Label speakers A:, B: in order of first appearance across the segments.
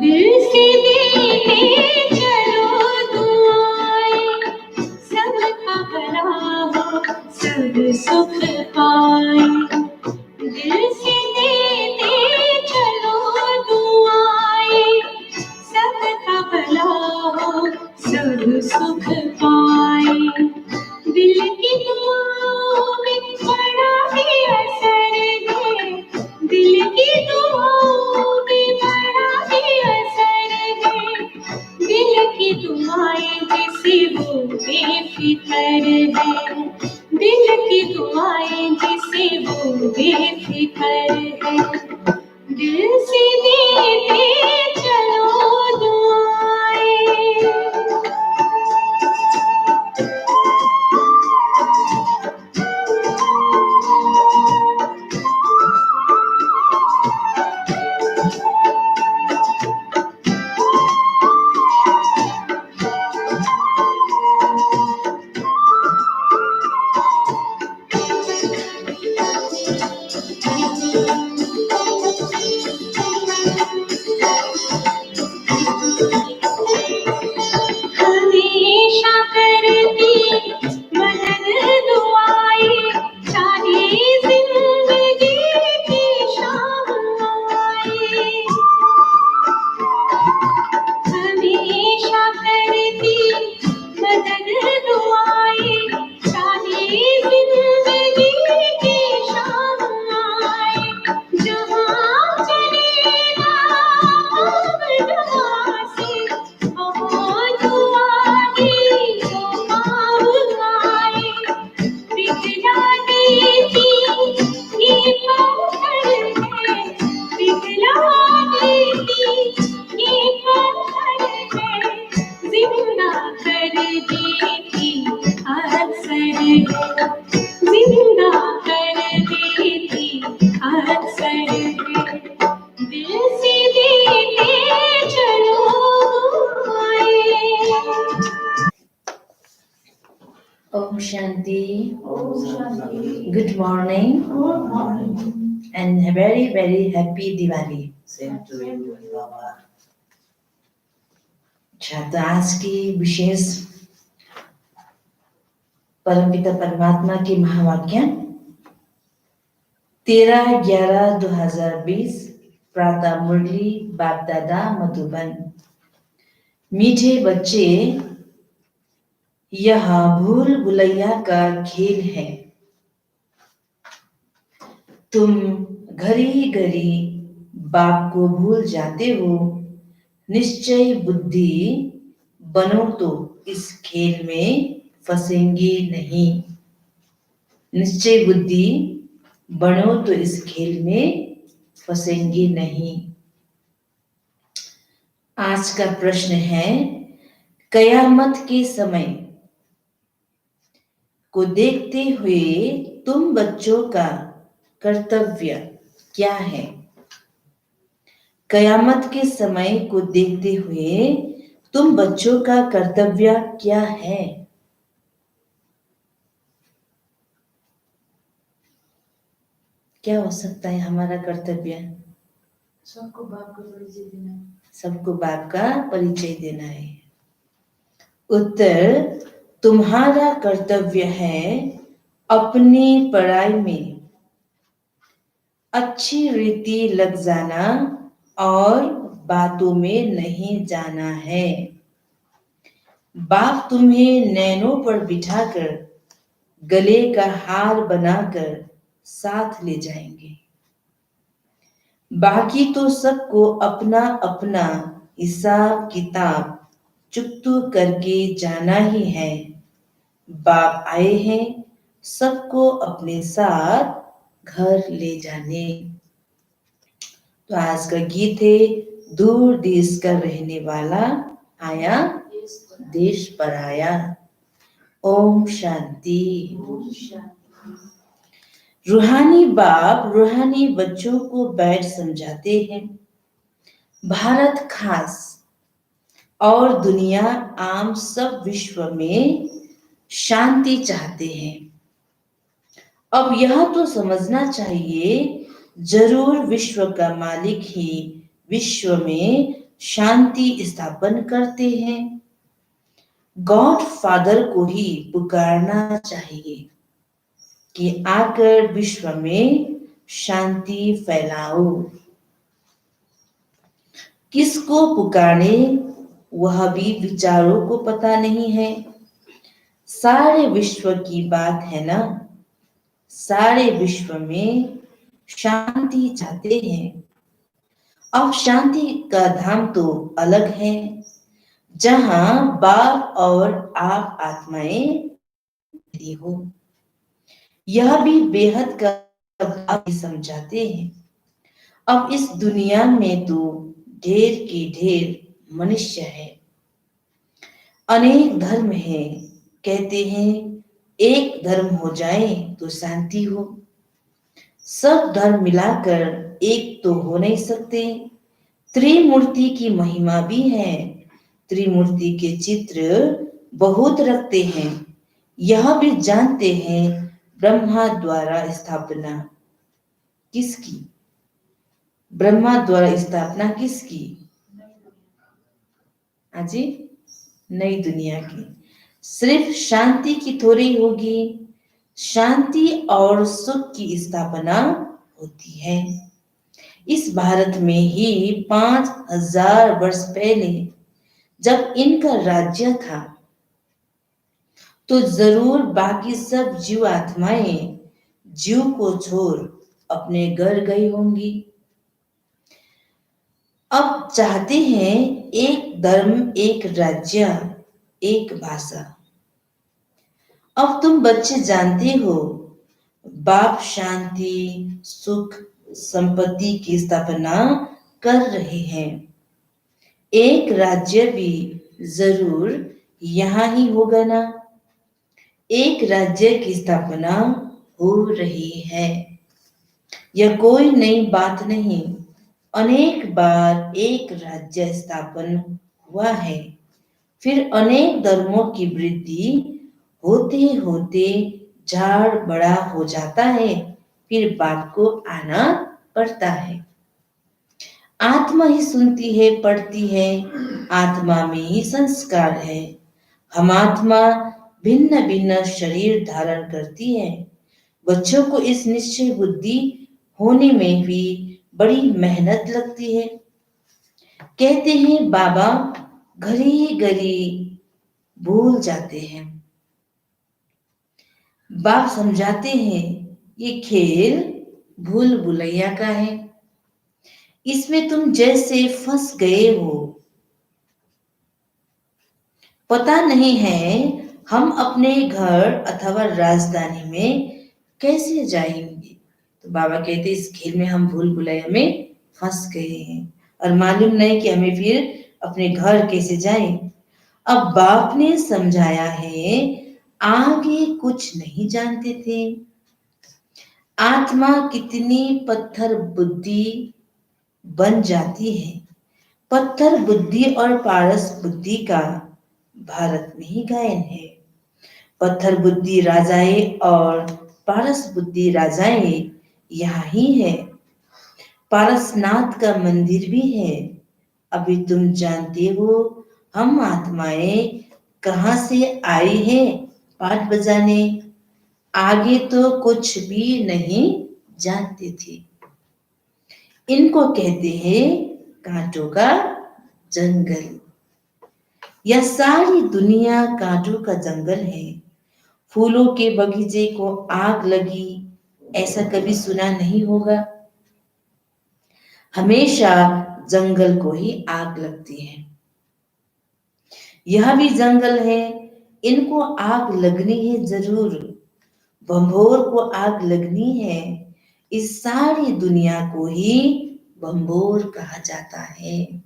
A: दिल से देते चलो दुआएं, सबका भला हो, सब सुख पाए। दिल से देते चलो दुआएं, सबका भला हो, सब सुख पाए। दिल की दुआओं में बड़ा ही असर है, दिल की दुआओं में बड़ा ही असर है। दिल की दुआएं जिसे वो बेफिकर है, दिल की दुआएं जिसे वो बेफिकर है। दिल से देते चलो दुआएं। हमेशा करती मदद दुआएं, चाहे जिंदगी की शाम आए। हमेशा करती मदद दुआएं, चाहे जिंदगी की शाम आए। जहाँ चलेगा दुआ से, दुआ की तो काम आए। पिघला देती ये पत्थर है, पिघला देती ये पत्थर है, जिंदा कर देती अक्सर है, जिंदा कर देती अक्सर है। दिल से देते चलो दुआएं।
B: Om Shanti.
C: Om Shanti.
B: Good morning.
C: Good morning.
B: And a very, very happy Diwali.
C: Same to you, Baba.
B: अच्छा, तो आज की विशेष परमपिता परमात्मा की महावाक्य 13/11/2020 प्रातः मुरली बाप दादा मधुबन। मीठे बच्चे, यह भूल भुलैया का खेल है। तुम घड़ी घड़ी बाप को भूल जाते हो। निश्चय बुद्धि बनो तो इस खेल में फंसेंगे नहीं। निश्चय बुद्धि बनो तो इस खेल में फंसेंगे नहीं। आज का प्रश्न है, कयामत के समय को देखते हुए तुम बच्चों का कर्तव्य क्या है? कयामत के समय को देखते हुए तुम बच्चों का कर्तव्य क्या है? क्या हो सकता है हमारा कर्तव्य?
C: सबको बाप का परिचय देना।
B: सबको बाप का परिचय देना है। उत्तर, तुम्हारा कर्तव्य है अपनी पढ़ाई में अच्छी रीति लग जाना और बातों में नहीं जाना है। बाप तुम्हें नैनों पर बिठाकर गले का हार बनाकर साथ ले जाएंगे। बाकी तो सबको अपना अपना हिसाब किताब चुकतू करके जाना ही है। बाप आए हैं सबको अपने साथ घर ले जाने। तो आज का गीत है, दूर देश का रहने वाला आया देश पराया। ओम शांति।
C: ओम शांति।
B: रूहानी बाप रूहानी बच्चों को बैठ समझाते हैं। भारत खास और दुनिया आम सब विश्व में शांति चाहते हैं। अब यह तो समझना चाहिए, जरूर विश्व का मालिक ही विश्व में शांति स्थापन करते हैं। गॉड फादर को ही पुकारना चाहिए कि आकर विश्व में शांति फैलाओ। किसको पुकारे वह भी विचारों को पता नहीं है। सारे विश्व की बात है ना, सारे विश्व में शांति चाहते हैं। अब शांति का धाम तो अलग है, जहां बाप और आप आत्माएं हो। यह भी बेहद का भाव समझाते हैं। अब इस दुनिया में तो ढेर की ढेर मनुष्य है, अनेक धर्म है। कहते हैं एक धर्म हो जाए तो शांति हो। सब धर्म मिलाकर एक तो हो नहीं सकते। त्रिमूर्ति की महिमा भी है। त्रिमूर्ति के चित्र बहुत रखते हैं। यह भी जानते हैं ब्रह्मा द्वारा स्थापना किसकी? ब्रह्मा द्वारा स्थापना किसकी? अजी नई दुनिया की। सिर्फ शांति की थोड़ी होगी। शांति और सुख की स्थापना होती है। इस भारत में ही 5000 वर्ष पहले जब इनका राज्य था, तो जरूर बाकी सब जीव आत्माएं जीव को छोड़ अपने घर गई होंगी। अब चाहते हैं एक धर्म, एक राज्य, एक भाषा। अब तुम बच्चे जानते हो, बाप शांति सुख संपत्ति की स्थापना कर रहे हैं। एक राज्य भी जरूर यहाँ ही होगा ना। एक राज्य की स्थापना हो रही है। यह कोई नई बात नहीं। अनेक बार एक राज्य स्थापन हुआ है। फिर अनेक धर्मों की वृद्धि होते होते झाड़ बड़ा हो जाता है। फिर बाप को आना पड़ता है। आत्मा ही सुनती है, पढ़ती है। आत्मा में ही संस्कार है। हम आत्मा भिन्न भिन्न शरीर धारण करती है। बच्चों को इस निश्चय बुद्धि होने में भी बड़ी मेहनत लगती है। कहते हैं बाबा घड़ी घड़ी भूल जाते हैं। बाप समझाते हैं ये खेल भूल भुलैया का है। इसमें तुम जैसे फंस गए हो। पता नहीं है हम अपने घर अथवा राजधानी में कैसे जाएंगे। तो बाबा कहते इस खेल में हम भूल भुलैया में फंस गए हैं और मालूम नहीं कि हमें फिर अपने घर कैसे जाएं। अब बाप ने समझाया है, आगे कुछ नहीं जानते थे। आत्मा कितनी पत्थर बुद्धि बन जाती है। पत्थर बुद्धि और पारस बुद्धि का भारत में ही गायन है। पत्थर बुद्धि राजाएं और पारस बुद्धि राजाएं यहाँ ही है। पारसनाथ का मंदिर भी है। अभी तुम जानते हो हम आत्माएं कहाँ से आई हैं पाठ बजाने। आगे तो कुछ भी नहीं जानते थे। इनको कहते हैं कांटों का जंगल। यह सारी दुनिया कांटों का जंगल है। फूलों के बगीचे को आग लगी ऐसा कभी सुना नहीं होगा। हमेशा जंगल को ही आग लगती है। यह भी जंगल है, इनको आग लगनी है जरूर। भंभोर को आग लगनी है। इस सारी दुनिया को ही भंभोर कहा जाता है।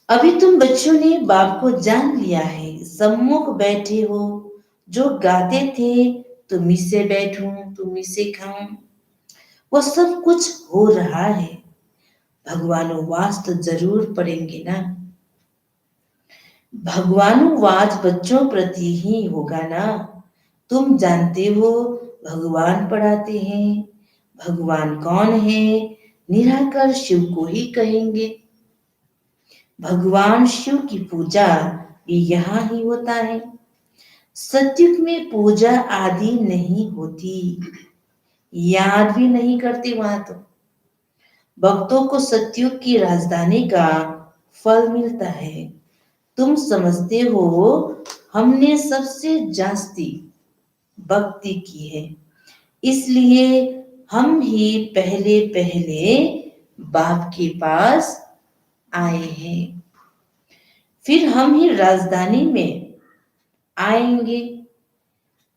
B: अभी तुम बच्चों ने बाप को जान लिया है, सम्मुख बैठे हो, जो गाते थे तुम्ही से बैठूं तुम्ही से खाऊं, वो सब कुछ हो रहा है। भगवानुवास तो जरूर पढ़ेंगे ना। भगवानुवास बच्चों प्रति ही होगा ना। तुम जानते हो भगवान पढ़ाते हैं। भगवान कौन है? निराकार शिव को ही कहेंगे। भगवान शिव की पूजा भी यहाँ ही होता है। सत्युग में पूजा आदि नहीं होती, याद भी नहीं करते वहां तो। भक्तों को सत्युग की राजधानी का फल मिलता है। तुम समझते हो हमने सबसे जास्ती भक्ति की है, इसलिए हम ही पहले पहले बाप के पास आए हैं। फिर हम ही राजधानी में आएंगे।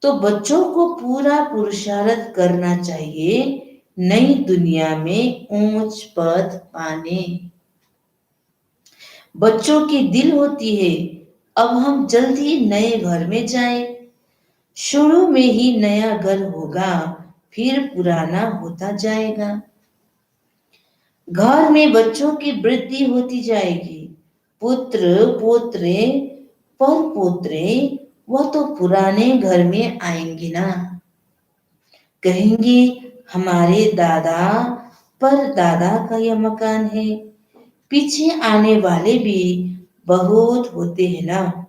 B: तो बच्चों को पूरा पुरुषार्थ करना चाहिए नई दुनिया में ऊंच पद पाने। बच्चों की दिल होती है अब हम जल्दी नए घर में जाएं। शुरू में ही नया घर होगा, फिर पुराना होता जाएगा। घर में बच्चों की वृद्धि होती जाएगी। पुत्र पोत्रे पर पोत्रे वह तो पुराने घर में आएंगे ना। कहेंगे हमारे दादा पर दादा का यह मकान है। पीछे आने वाले भी बहुत होते हैं ना।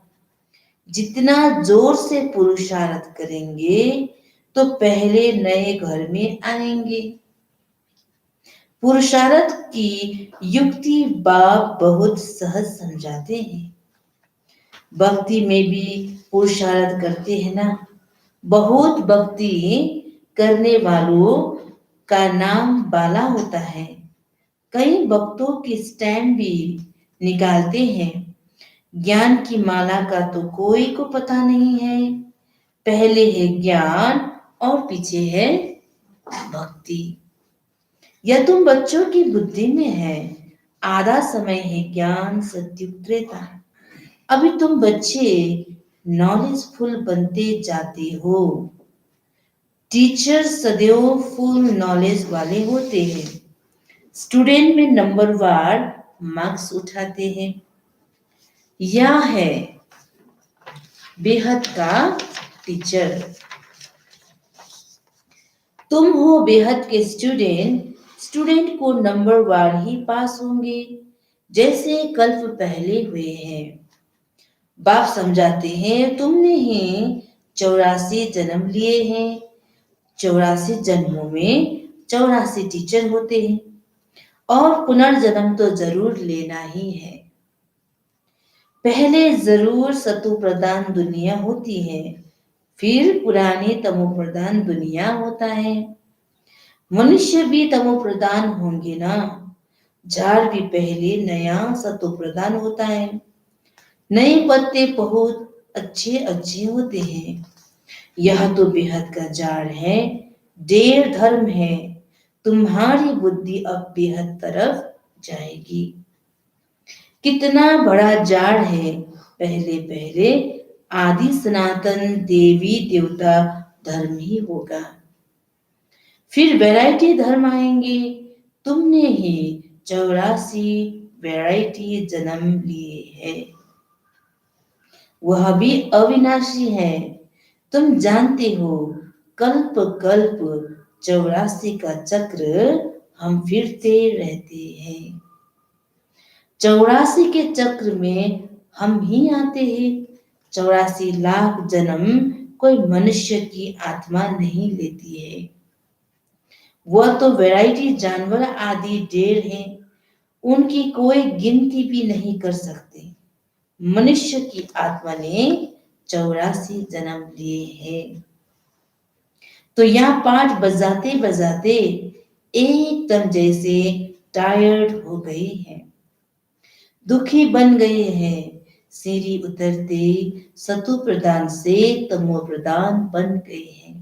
B: जितना जोर से पुरुषार्थ करेंगे तो पहले नए घर में आएंगे। पुरुषार्थ की युक्ति बाप बहुत सहज समझाते हैं। भक्ति में भी पुरुषार्थ करते हैं ना। बहुत भक्ति करने वालों का नाम बाला होता है। कई भक्तों की स्टैम्प भी निकालते हैं। ज्ञान की माला का तो कोई को पता नहीं है। पहले है ज्ञान और पीछे है भक्ति। यह तुम बच्चों की बुद्धि में है। आधा समय है ज्ञान सत्युग त्रेता। अभी तुम बच्चे नॉलेजफुल बनते जाते हो। टीचर सदैव फुल नॉलेज वाले होते हैं। स्टूडेंट में नंबर वार मार्क्स उठाते हैं। यह है बेहद का टीचर। तुम हो बेहद के स्टूडेंट। स्टूडेंट को नंबर वार ही पास होंगे, जैसे कल्प पहले हुए हैं। बाप समझाते हैं तुमने ही 84 जन्म लिए हैं। 84 जन्मों में 84 टीचर होते हैं और पुनर्जन्म तो जरूर लेना ही है। पहले जरूर सतो प्रधान दुनिया होती है, फिर पुरानी तमो प्रधान दुनिया होता है। मनुष्य भी तमो प्रधान होंगे ना। झाड़ भी पहले नया सतो प्रधान होता है। नए पत्ते बहुत अच्छे अच्छे होते हैं। यह तो बेहद का झाड़ है, ढेर धर्म है। तुम्हारी बुद्धि अब बेहद तरफ जाएगी। कितना बड़ा झाड़ है। पहले पहले आदि सनातन देवी देवता धर्म ही होगा, फिर वैरायटी धर्म आएंगे। तुमने ही 84 वैरायटी जन्म लिए हैं। वह भी अविनाशी है। तुम जानते हो कल्प कल्प 84 का चक्र हम फिरते रहते हैं। 84 के चक्र में हम ही आते हैं। 84 लाख जन्म कोई मनुष्य की आत्मा नहीं लेती है। वह तो वैरायटी जानवर आदि ढेर हैं, उनकी कोई गिनती भी नहीं कर सकते। मनुष्य की आत्मा ने 84 जन्म लिए हैं। तो यहाँ पाठ बजाते बजाते एकदम जैसे टायर्ड हो गए हैं, दुखी बन गए हैं। सीढ़ी उतरते सतु प्रधान से तमो प्रधान बन गए हैं।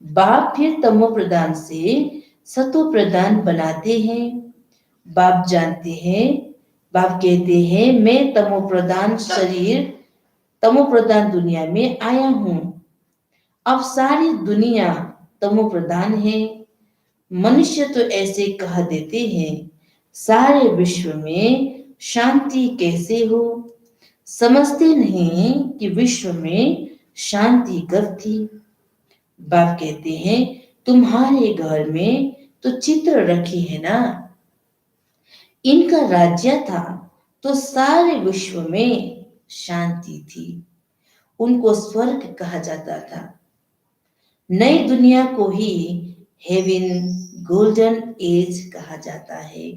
B: बाप फिर तमो प्रधान से सतो प्रधान बनाते हैं। बाप जानते हैं बाप कहते हैं मैं तमोप्रधान शरीर, तमोप्रधान दुनिया में आया हूं। अब सारी दुनिया तमोप्रधान है। मनुष्य तो ऐसे कह देते हैं सारे विश्व में शांति कैसे हो, समझते नहीं कि विश्व में शांति कब थी। बाप कहते हैं तुम्हारे घर में तो चित्र रखी है ना, इनका राज्य था तो सारे विश्व में शांति थी, उनको स्वर्ग कहा जाता था। नई दुनिया को ही हेवन, गोल्डन एज कहा जाता है।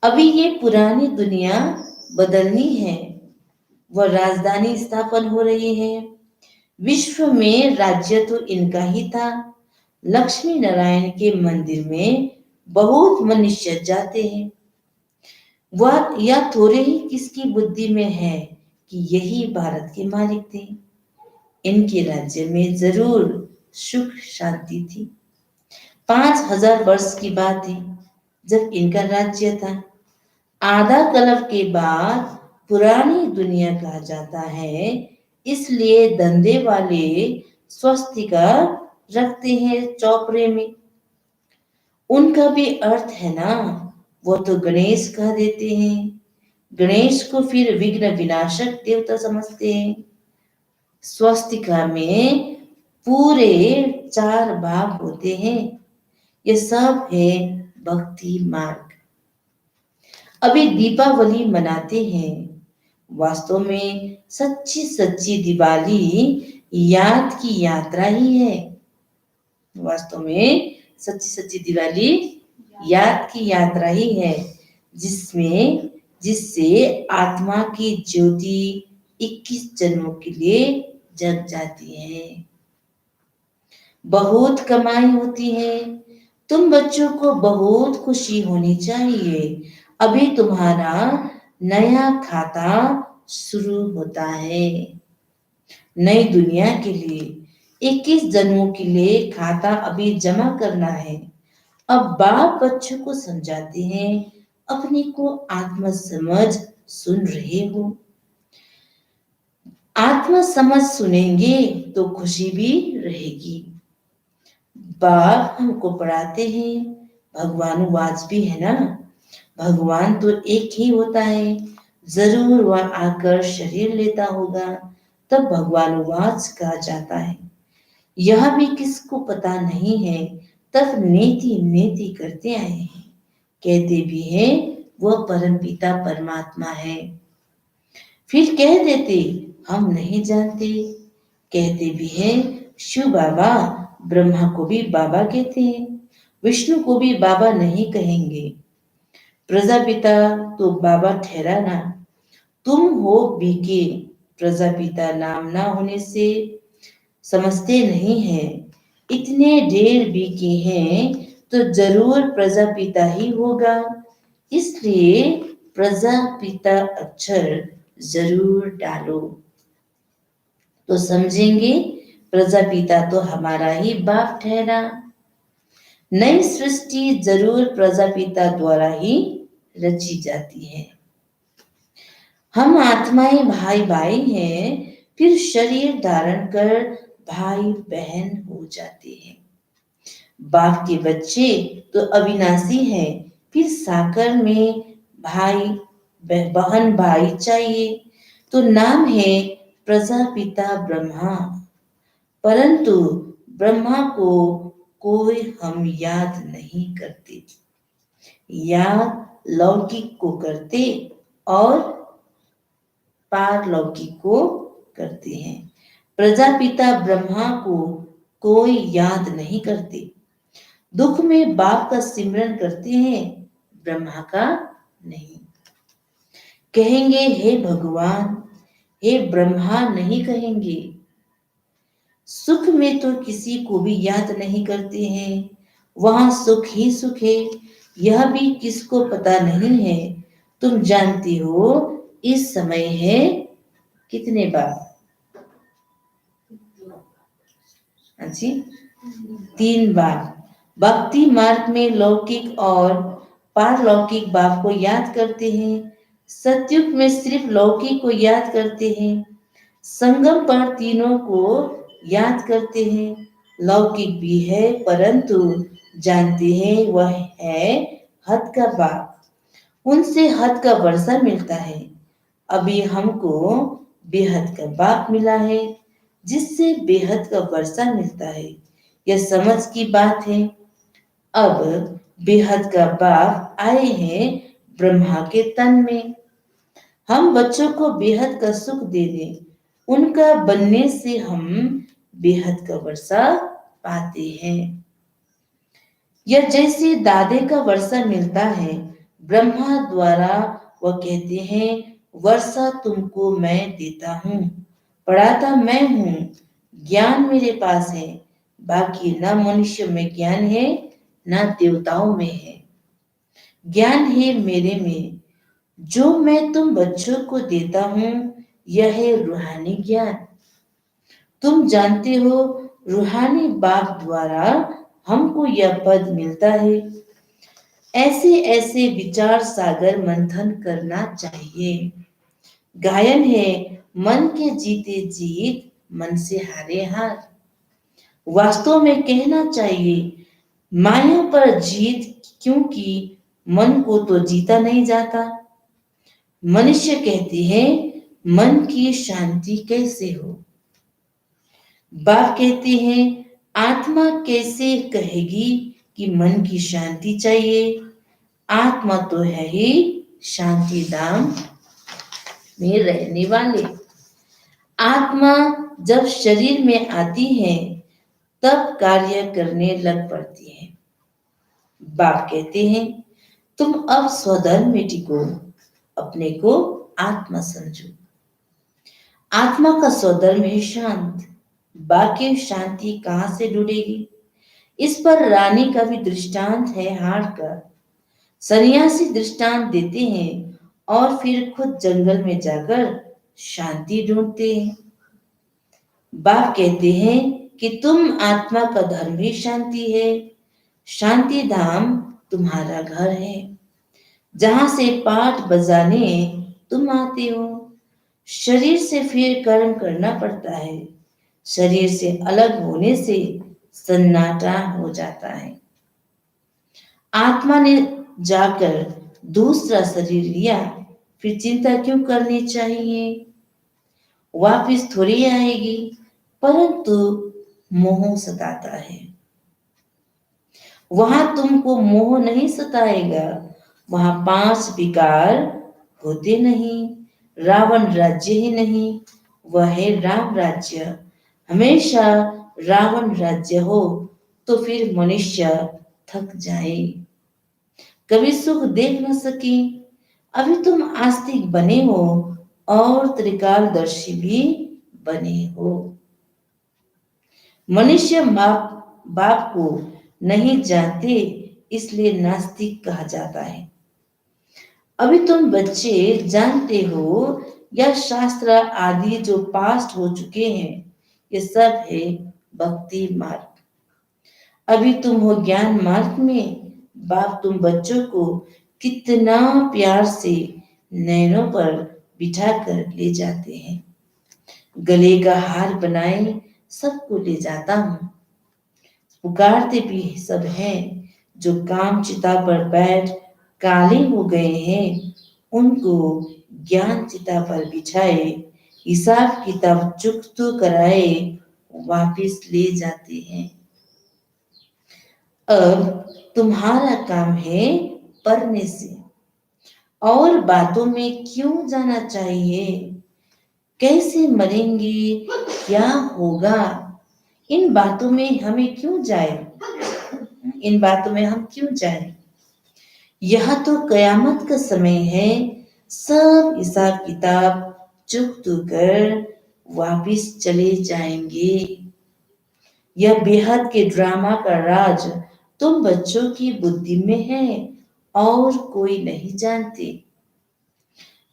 B: अभी ये पुरानी दुनिया बदलनी है, वह राजधानी स्थापन हो रही है। विश्व में राज्य तो इनका ही था। लक्ष्मी नारायण के मंदिर में बहुत मनुष्य जाते हैं। वह यह थोड़े ही किसकी बुद्धि में है कि यही भारत के मालिक थे। इनके राज्य में जरूर सुख शांति थी। 5000 वर्ष की बात है जब इनका राज्य था। आधा कल्प के बाद पुरानी दुनिया कहा जाता है, इसलिए धंधे वाले स्वस्तिका रखते हैं चौपड़े में। उनका भी अर्थ है ना, वो तो गणेश कह देते हैं। गणेश को फिर विघ्न विनाशक देवता समझते हैं। स्वस्तिका में पूरे 4 भाग होते हैं। ये सब है भक्ति मार्ग। अभी दीपावली मनाते हैं। वास्तव में सच्ची सच्ची दिवाली याद की यात्रा ही है। वास्तव में सच्ची सच्ची दिवाली याद की यात्रा ही है, जिससे आत्मा की ज्योति 21 जन्मों के लिए जग जाती है। बहुत कमाई होती है। तुम बच्चों को बहुत खुशी होनी चाहिए। अभी तुम्हारा नया खाता शुरू होता है। नई दुनिया के लिए 21 जन्मों के लिए खाता अभी जमा करना है। अब बाप बच्चों को समझाते हैं, अपने को आत्म समझ सुन रहे हो। आत्म समझ सुनेंगे तो खुशी भी रहेगी। बाप हमको पढ़ाते हैं, भगवानुवाच भी है ना। भगवान तो एक ही होता है, जरूर वह आकर शरीर लेता होगा, तब भगवानुवाच कहा जाता है। यह भी किसको पता नहीं है, तब नेति नेति करते आए हैं। कहते भी हैं वह परमपिता परमात्मा है, फिर कह देते हम नहीं जानते। कहते भी हैं शिव बाबा, ब्रह्मा को भी बाबा कहते हैं, विष्णु को भी बाबा नहीं कहेंगे। प्रजापिता तो बाबा ठहरा ना, तुम हो बीके। प्रजापिता नाम ना होने से समझते नहीं है। इतने ढेर बीके हैं तो जरूर प्रजापिता ही होगा, इसलिए प्रजापिता अक्षर जरूर डालो तो समझेंगे प्रजापिता तो हमारा ही बाप ठहरा। नई सृष्टि जरूर प्रजापिता द्वारा ही रची जाती है। हम आत्माएं भाई भाई हैं, फिर शरीर धारण कर भाई बहन हो जाते हैं। बाप के बच्चे तो अविनाशी हैं, फिर साकर में भाई बहन भाई चाहिए तो नाम है प्रजापिता ब्रह्मा। परंतु ब्रह्मा को कोई हम याद नहीं करते, याद लौकिक को करते और पारलौकिक को करते हैं। प्रजापिता ब्रह्मा को कोई याद नहीं करते। दुख में बाप का सिमरन करते हैं, ब्रह्मा का नहीं। कहेंगे हे भगवान, हे ब्रह्मा नहीं कहेंगे। सुख में तो किसी को भी याद नहीं करते हैं, वहां सुख ही सुख है, यह भी किसको पता नहीं है। तुम जानती हो इस समय है कितने बार? जी 3 बार। भक्ति मार्ग में लौकिक और पारलौकिक बाप को याद करते हैं, सतयुग में सिर्फ लौकिक को याद करते हैं, संगम पर तीनों को याद करते हैं। लौकिक भी है परंतु जानते हैं वह है हद का बाप, उनसे हद का वर्षा मिलता है। अभी हमको बेहद का बाप मिला है जिससे बेहद का वर्षा मिलता है। यह समझ की बात है। अब बेहद का बाप आए हैं ब्रह्मा के तन में। हम बच्चों को बेहद का सुख दे दें, उनका बनने से हम बेहद का वर्षा पाते हैं। यह जैसे दादे का वर्षा मिलता है ब्रह्मा द्वारा, वह कहते हैं वर्षा तुमको मैं देता हूँ, पढ़ाता मैं हूँ, ज्ञान मेरे पास है, बाकी न मनुष्य में ज्ञान है न देवताओं में है। ज्ञान है मेरे में, जो मैं तुम बच्चों को देता हूँ यह है रूहानी ज्ञान। तुम जानते हो रूहानी बाप द्वारा हमको यह पद मिलता है। ऐसे ऐसे विचार सागर मंथन करना चाहिए। गायन है मन के जीते जीत, मन से हारे हार। वास्तव में कहना चाहिए माया पर जीत, क्योंकि मन को तो जीता नहीं जाता। मनुष्य कहते हैं मन की शांति कैसे हो। बाप कहते हैं आत्मा कैसे कहेगी कि मन की शांति चाहिए। आत्मा तो है ही शांति धाम में रहने वाले। आत्मा जब शरीर में आती है तब कार्य करने लग पड़ती है। बाप कहते हैं तुम अब स्वधर्म में टिको, अपने को आत्मा समझो। आत्मा का स्वधर्म है शांत, बाकी शांति कहां से ढूंढेगी। इस पर रानी का भी दृष्टांत है हार का। सन्यासी दृष्टांत देते हैं और फिर खुद जंगल में जाकर शांति ढूंढते हैं। बाप कहते हैं कि तुम आत्मा का धर्म ही शांति है। शांति धाम तुम्हारा घर है, जहां से पाठ बजाने तुम आते हो। शरीर से फिर कर्म करना पड़ता है। शरीर से अलग होने से सन्नाटा हो जाता है। आत्मा ने जाकर दूसरा शरीर लिया, फिर चिंता क्यों करनी चाहिए। वापिस थोड़ी आएगी, परंतु मोह सताता है। वहां तुमको मोह नहीं सताएगा, वहां 5 विकार होते नहीं। रावण राज्य ही नहीं, वह है राम राज्य। हमेशा रावण राज्य हो तो फिर मनुष्य थक जाए, कभी सुख देख न सके। अभी तुम आस्तिक बने हो और त्रिकालदर्शी भी बने हो। मनुष्य बाप को नहीं जानते, इसलिए नास्तिक कहा जाता है। अभी तुम बच्चे जानते हो यह शास्त्र आदि जो पास्ट हो चुके हैं, ये सब है भक्ति मार्ग। अभी तुम हो ज्ञान मार्ग में। बाप तुम बच्चों को कितना प्यार से नैनों पर बिठा कर ले जाते हैं। गले का हार बनाए सबको ले जाता हूं। पुकारते भी सब हैं, जो काम चिता पर बैठ काले हो गए हैं, उनको ज्ञान चिता पर बिछाए, हिसाब किताब चुकत कराए, वापिस ले जाते हैं। अब तुम्हारा काम है पढ़ने से और बातों में क्यों जाना चाहिए, कैसे मरेंगे, क्या होगा, इन बातों में हमें क्यों जाए। इन बातों में हम क्यों जाए। यह तो कयामत का समय है। सब हिसाब किताब चुकत कर वापिस चले जाएंगे। यह बेहद के ड्रामा का राज तुम बच्चों की बुद्धि में है और कोई नहीं जानते।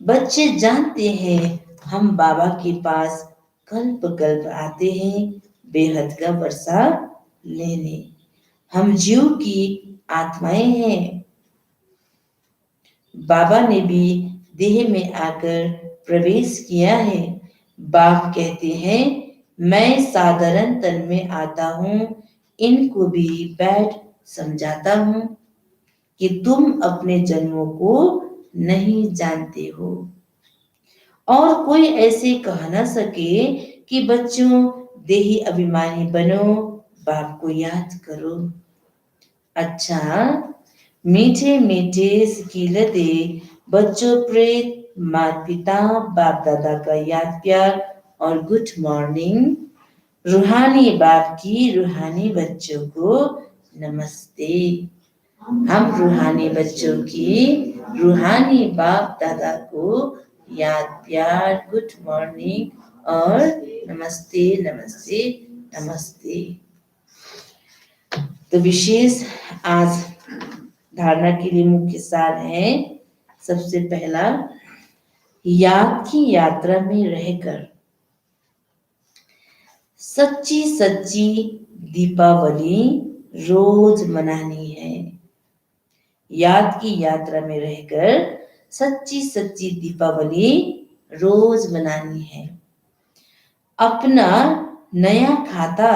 B: बच्चे जानते हैं हम बाबा के पास कल्प कल्प आते हैं बेहद का वर्षा लेने। हम जीव की आत्माएं हैं। बाबा ने भी देह में आकर प्रवेश किया है। बाप कहते हैं मैं साधारण तन में आता हूँ, इनको भी बैठ समझाता हूँ कि तुम अपने जन्मों को नहीं जानते हो। और कोई ऐसे कह न सके कि बच्चों देही अभिमानी बनो, बाप को याद करो। अच्छा, मीठे मीठे सिकीलते बच्चों प्रेत माता पिता बाप दादा का याद प्यार और गुड मॉर्निंग। रूहानी बाप की रूहानी बच्चों को नमस्ते। हम रूहानी बच्चों की रूहानी बाप दादा को याद प्यार गुड मॉर्निंग और नमस्ते नमस्ते नमस्ते। तो विशेष आज धारणा के लिए मुख्य सार है। सबसे पहला, याद की यात्रा में रहकर सच्ची सच्ची दीपावली रोज मनानी है। याद की यात्रा में रहकर सच्ची सच्ची दीपावली रोज मनानी है। अपना नया खाता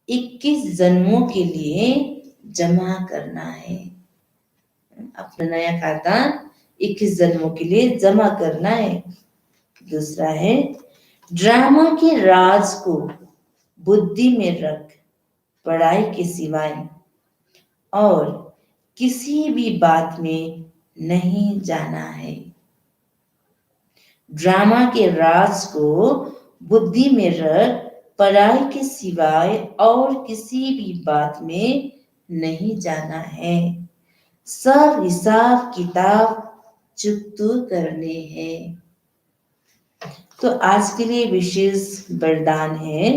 B: 21 जन्मों के लिए जमा करना है। अपना नया खाता 21 जन्मों के लिए जमा करना है। दूसरा है, ड्रामा के राज को बुद्धि में रख पढ़ाई के सिवाय और किसी भी बात में नहीं जाना है। ड्रामा के राज को बुद्धि में रख पढ़ाई के सिवाय और किसी भी बात में नहीं जाना है। सब हिसाब किताब चुकतू करने हैं। तो आज के लिए विशेष वरदान है,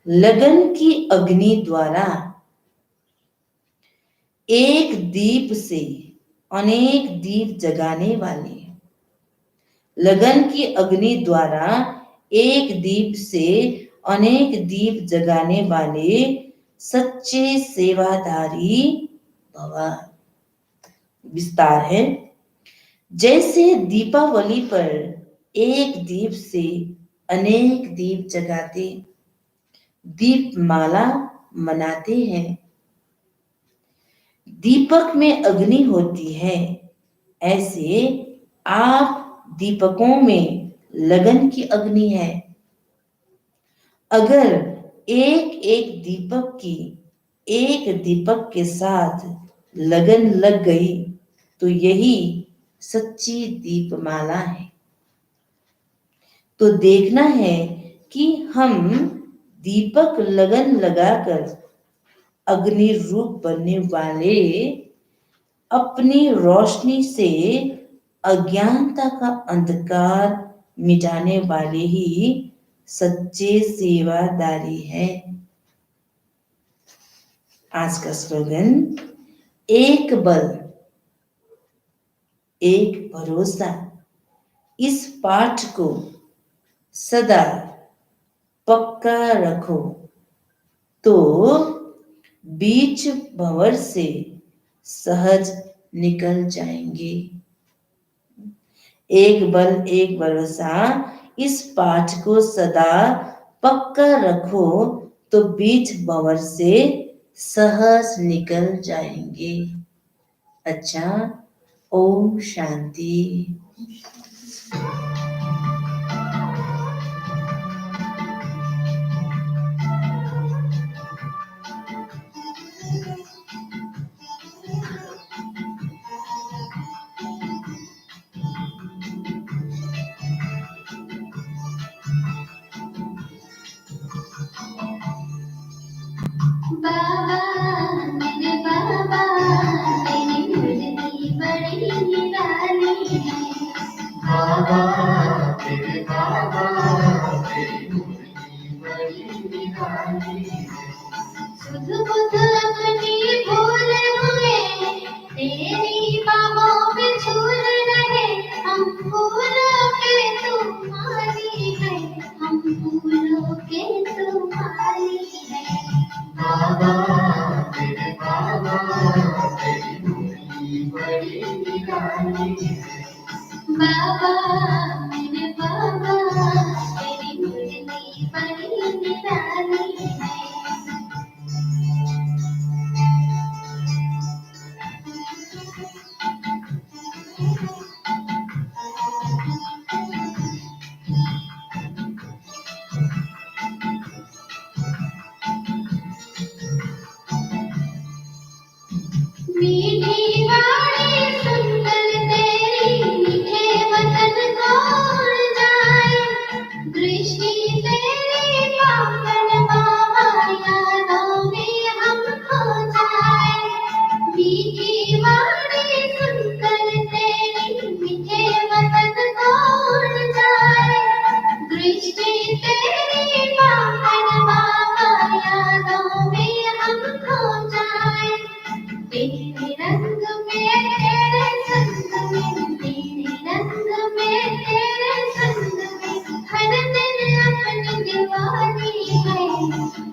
B: लगन की अग्नि द्वारा एक दीप से अनेक दीप जगाने वाले। लगन की अग्नि द्वारा एक दीप से अनेक दीप जगाने वाले सच्चे सेवाधारी भवा। विस्तार है, जैसे दीपावली पर एक दीप से अनेक दीप जगाते, दीपमाला मनाते हैं। दीपक में अग्नि होती है, ऐसे आप दीपकों में लगन की अग्नि है। अगर एक एक दीपक की एक दीपक के साथ लगन लग गई तो यही सच्ची दीपमाला है। तो देखना है कि हम दीपक लगन लगाकर अग्नि रूप बनने वाले अपनी रोशनी से अज्ञानता का अंधकार मिटाने वाले ही सच्चे सेवादारी है। आज का स्लोगन, एक बल एक भरोसा। इस पाठ को सदा पक्का रखो तो बीच भंवर से सहज निकल जाएंगे। एक बल एक भरोसा, इस पाठ को सदा पक्का रखो तो बीच भंवर से सहज निकल जाएंगे। अच्छा, ओम शांति।
A: बाबा मेरे बाबा, तेरी मूर्ति बड़ी निराली है। बाबा मेरे बाबा, तेरी मूर्ति बड़ी निराली है। सुध बुध अपनी भूल हुए, तेरी बाहों में झूल रहे। हम फूलों के तुम्हारी है, हम फूलों के तुम्हारी है। बाबा तेरे बाबा, तेरी मूर्ति बड़ी निराली। बाबा मेरे बाबा तेरी मुरली बड़ी निराली है। मीठी वाणी सुनकर तेरी मीठे वतन को उड़ जाए। दृष्टि तेरी पावन बाबा यादों में हम खो जाए। मीठी वाणी सुनकर तेरी मीठे वतन को उड़ जाए। दृष्टि तेरी पावन बाबा यादों में हम खो जाए। तेरे रंग में तेरे संग में, तेरे रंग में तेरे संग में हर दिन अपनी दीवानी है,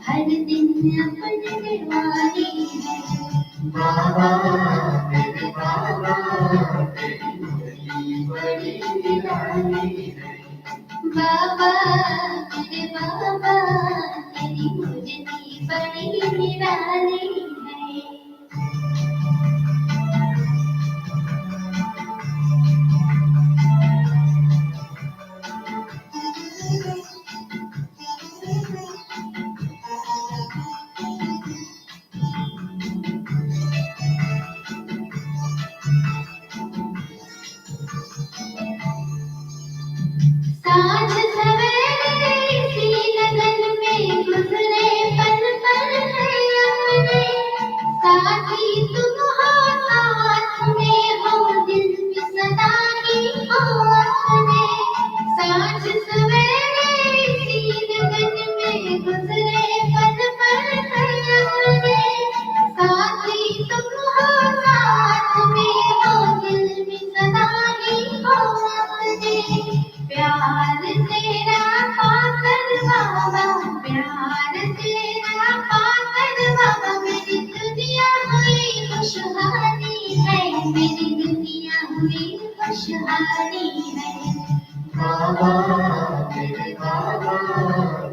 A: हर दिन अपनी दीवानी है। बाबा मेरे बाबा तेरी मुरली बड़ी निराली है। बाबा मेरे बाबा तेरी मुरली बड़ी निराली है। साँझ सवेरे इसी लगन में गुजरे पल पल है अपने। साथी तुम हो साथ में हो दिल में सदा ही हो अपने। साँझ सवेरे इसी लगन में गुजरे पल पल है अपने। साथी तुम हो साथ में हो दिल में सदा ही हो अपने। प्यार तेरा पाकर बाबा, प्यार तेरा पाकर बाबा मेरी दुनिया हुई खुशहाली है, मेरी दुनिया हुई खुशहाली है। बाबा मेरे बाबा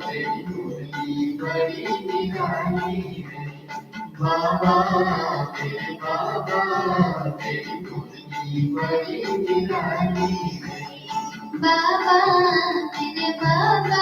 A: तेरी मुरली बड़ी निराली है। बाबा मेरे बाबा तेरी मुरली बड़ी निराली है। बाबा मेरे बाबा